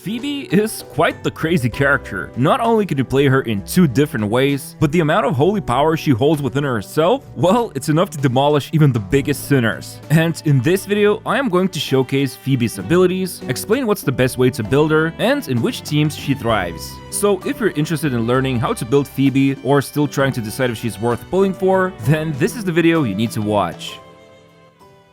Phoebe is quite the crazy character. Not only can you play her in two different ways, but the amount of holy power she holds within herself, well, it's enough to demolish even the biggest sinners. And in this video, I am going to showcase Phoebe's abilities, explain what's the best way to build her, and in which teams she thrives. So if you're interested in learning how to build Phoebe, or still trying to decide if she's worth pulling for, then this is the video you need to watch.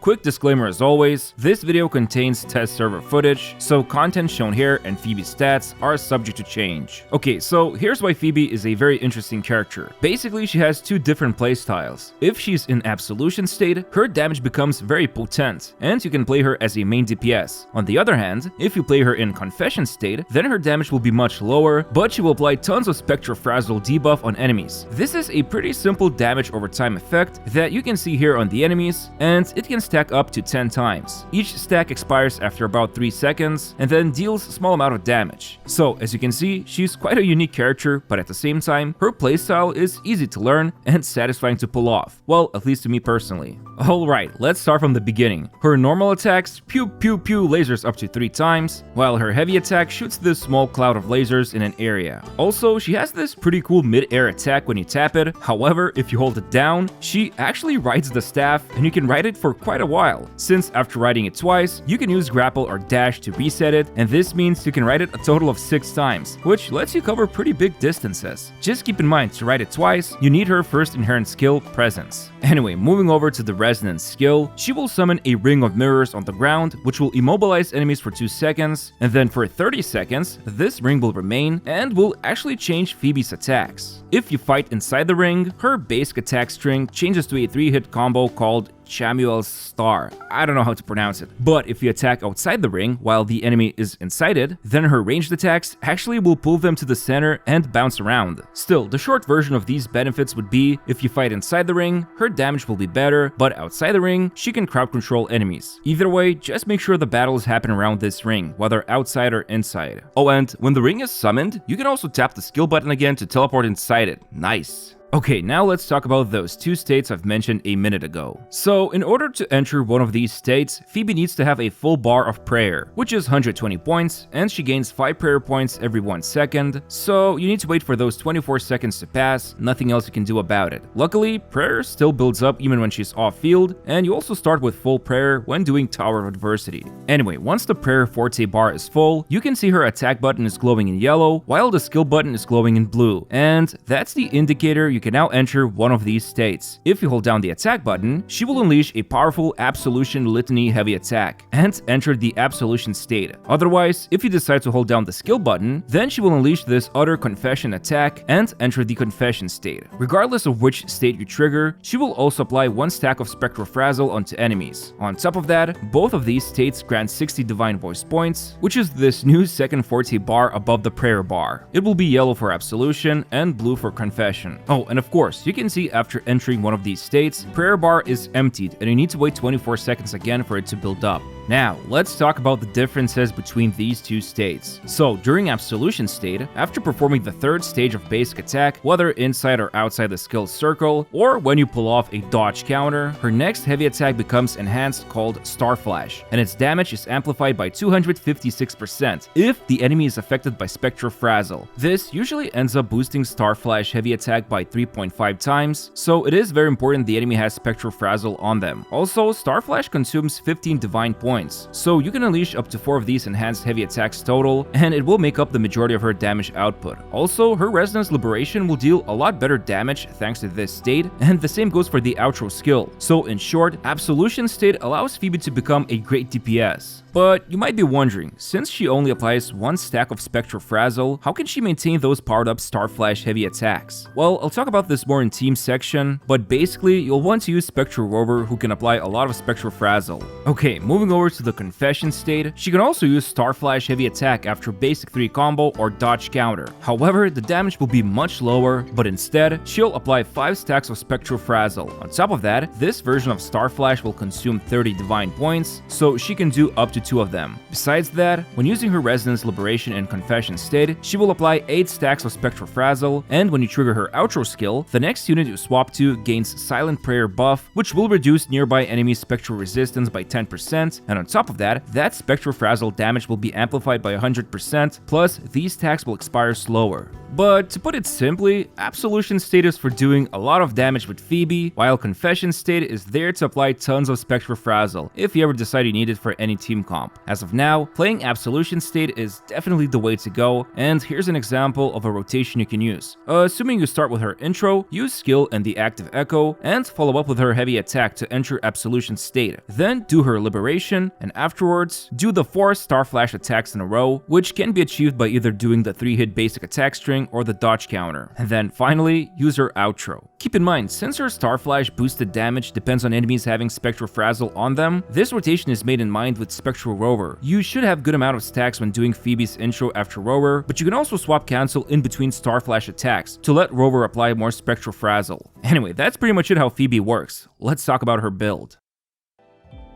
Quick disclaimer as always, this video contains test server footage, so content shown here and Phoebe's stats are subject to change. Okay, so here's why Phoebe is a very interesting character. Basically, she has two different playstyles. If she's in Absolution state, her damage becomes very potent, and you can play her as a main DPS. On the other hand, if you play her in Confession state, then her damage will be much lower, but she will apply tons of Spectrofrazzle debuff on enemies. This is a pretty simple damage over time effect that you can see here on the enemies, and it can stack up to 10 times. Each stack expires after about 3 seconds and then deals a small amount of damage. So as you can see, she's quite a unique character, but at the same time, her playstyle is easy to learn and satisfying to pull off. Well, at least to me personally. Alright, let's start from the beginning. Her normal attacks pew pew pew lasers up to 3 times, while her heavy attack shoots this small cloud of lasers in an area. Also, she has this pretty cool mid-air attack when you tap it. However, if you hold it down, she actually rides the staff and you can ride it for quite a while, since after riding it twice, you can use grapple or dash to reset it, and this means you can ride it a total of 6 times, which lets you cover pretty big distances. Just keep in mind, to ride it twice, you need her first inherent skill, Presence. Anyway, moving over to the Resonance skill, she will summon a ring of mirrors on the ground, which will immobilize enemies for 2 seconds, and then for 30 seconds, this ring will remain and will actually change Phoebe's attacks. If you fight inside the ring, her basic attack string changes to a 3-hit combo called Chamuel's Star. I don't know how to pronounce it. But if you attack outside the ring while the enemy is inside it, then her ranged attacks actually will pull them to the center and bounce around. Still, the short version of these benefits would be, if you fight inside the ring, her damage will be better, but outside the ring, she can crowd control enemies. Either way, just make sure the battles happen around this ring, whether outside or inside. Oh, and when the ring is summoned, you can also tap the skill button again to teleport inside it. Nice. Okay, now let's talk about those 2 states I've mentioned a minute ago. So, in order to enter one of these states, Phoebe needs to have a full bar of prayer, which is 120 points, and she gains 5 prayer points every 1 second, so you need to wait for those 24 seconds to pass, nothing else you can do about it. Luckily, prayer still builds up even when she's off-field, and you also start with full prayer when doing Tower of Adversity. Anyway, once the prayer forte bar is full, you can see her attack button is glowing in yellow, while the skill button is glowing in blue, and that's the indicator you can now enter one of these states. If you hold down the attack button, she will unleash a powerful Absolution Litany heavy attack and enter the Absolution state. Otherwise, if you decide to hold down the skill button, then she will unleash this other Confession attack and enter the Confession state. Regardless of which state you trigger, she will also apply 1 stack of Spectrofrazzle onto enemies. On top of that, both of these states grant 60 Divine Voice points, which is this new second forte bar above the prayer bar. It will be yellow for Absolution and blue for Confession. Oh, and of course, you can see after entering one of these states, prayer bar is emptied and you need to wait 24 seconds again for it to build up. Now, let's talk about the differences between these 2 states. So, during Absolution state, after performing the 3rd stage of basic attack, whether inside or outside the skill circle, or when you pull off a dodge counter, her next heavy attack becomes enhanced called Star Flash, and its damage is amplified by 256% if the enemy is affected by Spectrofrazzle. This usually ends up boosting Star Flash heavy attack by 3.5 times, so it is very important the enemy has Spectrofrazzle on them. Also, Star Flash consumes 15 divine points, so you can unleash up to 4 of these enhanced heavy attacks total, and it will make up the majority of her damage output. Also, her Resonance Liberation will deal a lot better damage thanks to this state, and the same goes for the outro skill. So in short, Absolution state allows Phoebe to become a great DPS. But you might be wondering, since she only applies 1 stack of Spectrofrazzle, how can she maintain those powered up Star Flash heavy attacks? Well, I'll talk about this more in team section, but basically you'll want to use Spectral Rover, who can apply a lot of Spectrofrazzle. Okay, moving over to the Confession state, she can also use Star Flash heavy attack after basic 3 combo or dodge counter. However, the damage will be much lower, but instead, she'll apply 5 stacks of Spectrofrazzle. On top of that, this version of Star Flash will consume 30 divine points, so she can do up to 2 of them. Besides that, when using her Resonance Liberation and Confession state, she will apply 8 stacks of Spectrofrazzle, and when you trigger her outro skill, the next unit you swap to gains Silent Prayer buff, which will reduce nearby enemy spectral resistance by 10% And on top of that, that Spectral Frazzle damage will be amplified by 100%, plus these attacks will expire slower. But to put it simply, Absolution state is for doing a lot of damage with Phoebe, while Confession state is there to apply tons of Spectral Frazzle if you ever decide you need it for any team comp. As of now, playing Absolution state is definitely the way to go, and here's an example of a rotation you can use. Assuming you start with her intro, use skill and the active echo, and follow up with her heavy attack to enter Absolution state. Then do her liberation, and afterwards, do the 4 Star Flash attacks in a row, which can be achieved by either doing the 3-hit basic attack string or the dodge counter. And then finally, use her outro. Keep in mind, since her Star Flash boosted damage depends on enemies having Spectral Frazzle on them, this rotation is made in mind with Spectral Rover. You should have good amount of stacks when doing Phoebe's intro after Rover, but you can also swap cancel in between Star Flash attacks to let Rover apply more Spectral Frazzle. Anyway, that's pretty much it how Phoebe works. Let's talk about her build.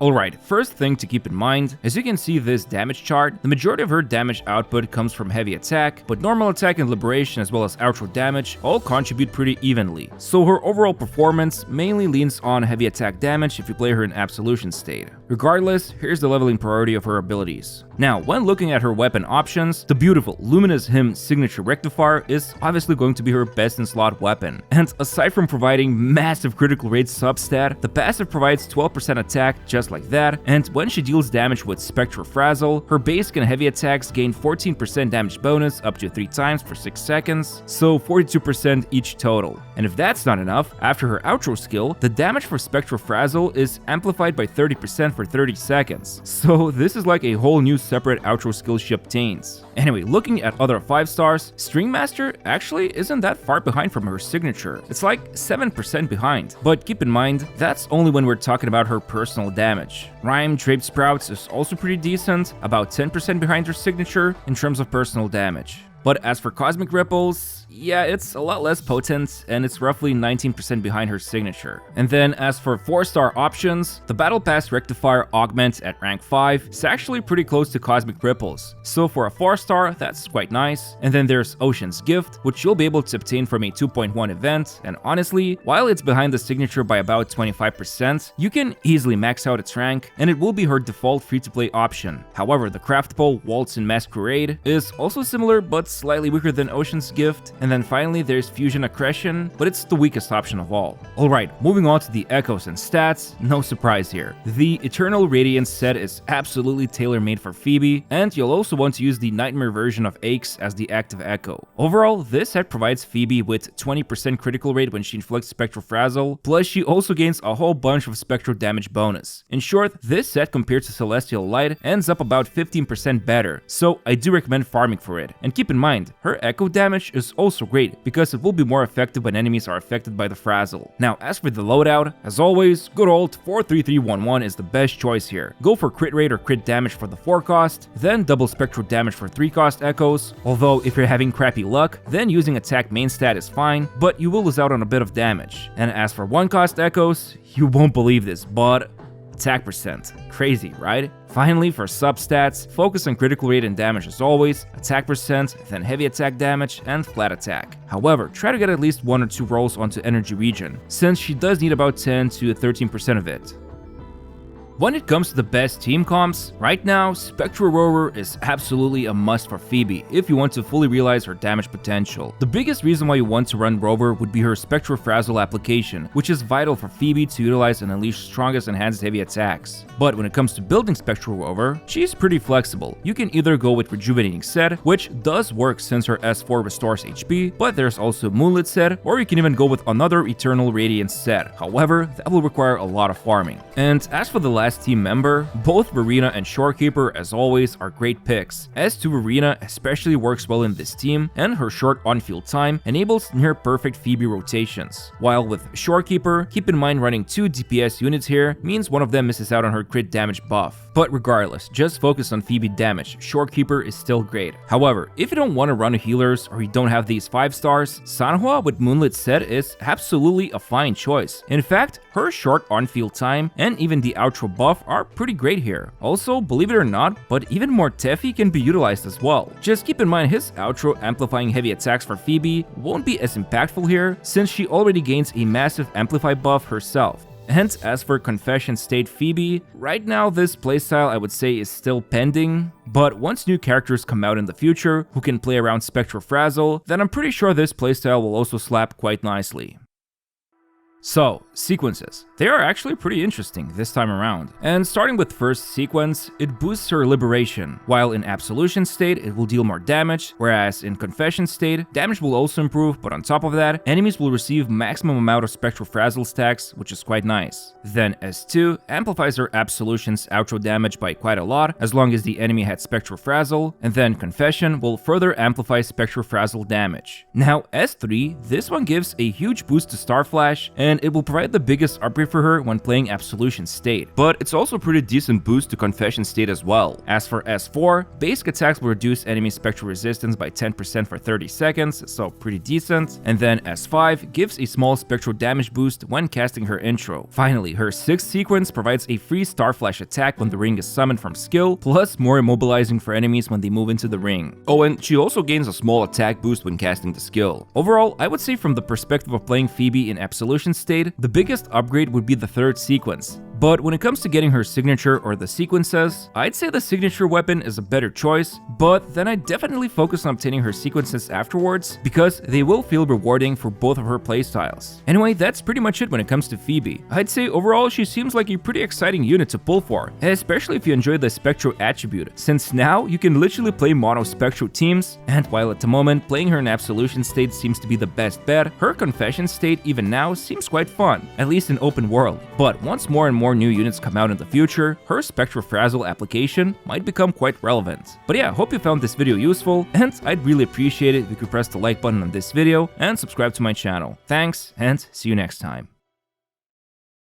Alright, first thing to keep in mind, as you can see this damage chart, the majority of her damage output comes from heavy attack, but normal attack and liberation as well as outro damage all contribute pretty evenly. So her overall performance mainly leans on heavy attack damage if you play her in Absolution state. Regardless, here's the leveling priority of her abilities. Now, when looking at her weapon options, the beautiful Luminous Hymn Signature Rectifier is obviously going to be her best in slot weapon. And aside from providing massive critical rate substat, the passive provides 12% attack just like that, and when she deals damage with Spectral Frazzle, her basic and heavy attacks gain 14% damage bonus up to 3 times for 6 seconds, so 42% each total. And if that's not enough, after her outro skill, the damage for Spectral Frazzle is amplified by 30% for 30 seconds. So this is like a whole new separate outro skill she obtains. Anyway, looking at other 5 stars, String Master actually isn't that far behind from her signature. It's like 7% behind. But keep in mind, that's only when we're talking about her personal damage. Rhyme Draped Sprouts is also pretty decent, about 10% behind her signature in terms of personal damage. But as for Cosmic Ripples, yeah, it's a lot less potent, and it's roughly 19% behind her signature. And then as for 4-star options, the Battle Pass Rectifier Augment at rank 5 is actually pretty close to Cosmic Ripples. So for a 4-star, that's quite nice. And then there's Ocean's Gift, which you'll be able to obtain from a 2.1 event, and honestly, while it's behind the signature by about 25%, you can easily max out its rank, and it will be her default free-to-play option. However, the Craft Pole Waltz in Masquerade is also similar but slightly weaker than Ocean's Gift. And then finally there's Fusion Accretion, but it's the weakest option of all. Alright, moving on to the echoes and stats, no surprise here. The Eternal Radiance set is absolutely tailor-made for Phoebe, and you'll also want to use the Nightmare version of Aches as the active echo. Overall, this set provides Phoebe with 20% critical rate when she inflicts Spectral Frazzle, plus she also gains a whole bunch of spectral damage bonus. In short, this set compared to Celestial Light ends up about 15% better, so I do recommend farming for it. And keep in mind, her echo damage is also great because it will be more effective when enemies are affected by the Frazzle. Now, as for the loadout, as always, good old 43311 is the best choice here. Go for crit rate or crit damage for the 4 cost, then double spectral damage for 3 cost echoes, although if you're having crappy luck, then using attack main stat is fine, but you will lose out on a bit of damage. And as for 1 cost echoes, you won't believe this, but attack percent. Crazy, right? Finally, for substats, focus on critical rate and damage as always, attack percent, then heavy attack damage, and flat attack. However, try to get at least 1 or 2 rolls onto energy regen, since she does need about 10 to 13% of it. When it comes to the best team comps, right now, Spectral Rover is absolutely a must for Phoebe if you want to fully realize her damage potential. The biggest reason why you want to run Rover would be her Spectral Frazzle application, which is vital for Phoebe to utilize and unleash strongest enhanced heavy attacks. But when it comes to building Spectral Rover, she's pretty flexible. You can either go with Rejuvenating Set, which does work since her S4 restores HP, but there's also Moonlit Set, or you can even go with another Eternal Radiance set. However, that will require a lot of farming. And as for the last team member, both Verena and Shorekeeper, as always, are great picks. S2 Verena especially works well in this team, and her short on-field time enables near-perfect Phoebe rotations. While with Shorekeeper, keep in mind running 2 DPS units here means one of them misses out on her crit damage buff. But regardless, just focus on Phoebe damage, Shorekeeper is still great. However, if you don't want to run healers or you don't have these 5 stars, Sanhua with Moonlit Set is absolutely a fine choice. In fact, her short on-field time and even the outro buff are pretty great here. Also, believe it or not, but even more Tefi can be utilized as well. Just keep in mind his outro amplifying heavy attacks for Phoebe won't be as impactful here since she already gains a massive amplify buff herself. And as for Confession State Phoebe, right now this playstyle I would say is still pending, but once new characters come out in the future who can play around Spectral Frazzle, then I'm pretty sure this playstyle will also slap quite nicely. So, sequences. They are actually pretty interesting this time around. And starting with first sequence, it boosts her liberation, while in Absolution state it will deal more damage, whereas in Confession state, damage will also improve, but on top of that, enemies will receive maximum amount of Spectral Frazzle stacks, which is quite nice. Then S2 amplifies her Absolution's outro damage by quite a lot, as long as the enemy had Spectral Frazzle, and then Confession will further amplify Spectral Frazzle damage. Now S3, this one gives a huge boost to Star Flash, and it will provide the biggest upgrade for her when playing Absolution state, but it's also a pretty decent boost to Confession state as well. As for S4, basic attacks will reduce enemy spectral resistance by 10% for 30 seconds, so pretty decent, and then S5 gives a small spectral damage boost when casting her intro. Finally, her 6th sequence provides a free Star Flash attack when the ring is summoned from skill, plus more immobilizing for enemies when they move into the ring. Oh, and she also gains a small attack boost when casting the skill. Overall, I would say from the perspective of playing Phoebe in Absolution state, the biggest upgrade would be the 3rd sequence. But when it comes to getting her signature or the sequences, I'd say the signature weapon is a better choice, but then I'd definitely focus on obtaining her sequences afterwards, because they will feel rewarding for both of her playstyles. Anyway, that's pretty much it when it comes to Phoebe. I'd say overall she seems like a pretty exciting unit to pull for, especially if you enjoy the Spectral attribute, since now you can literally play mono Spectral teams, and while at the moment playing her in Absolution state seems to be the best bet, her Confession state even now seems quite fun, at least in open world. But once more and more new units come out in the future, her Spectral Frazzle application might become quite relevant. But yeah, hope you found this video useful, and I'd really appreciate it if you could press the like button on this video and subscribe to my channel. Thanks, and see you next time.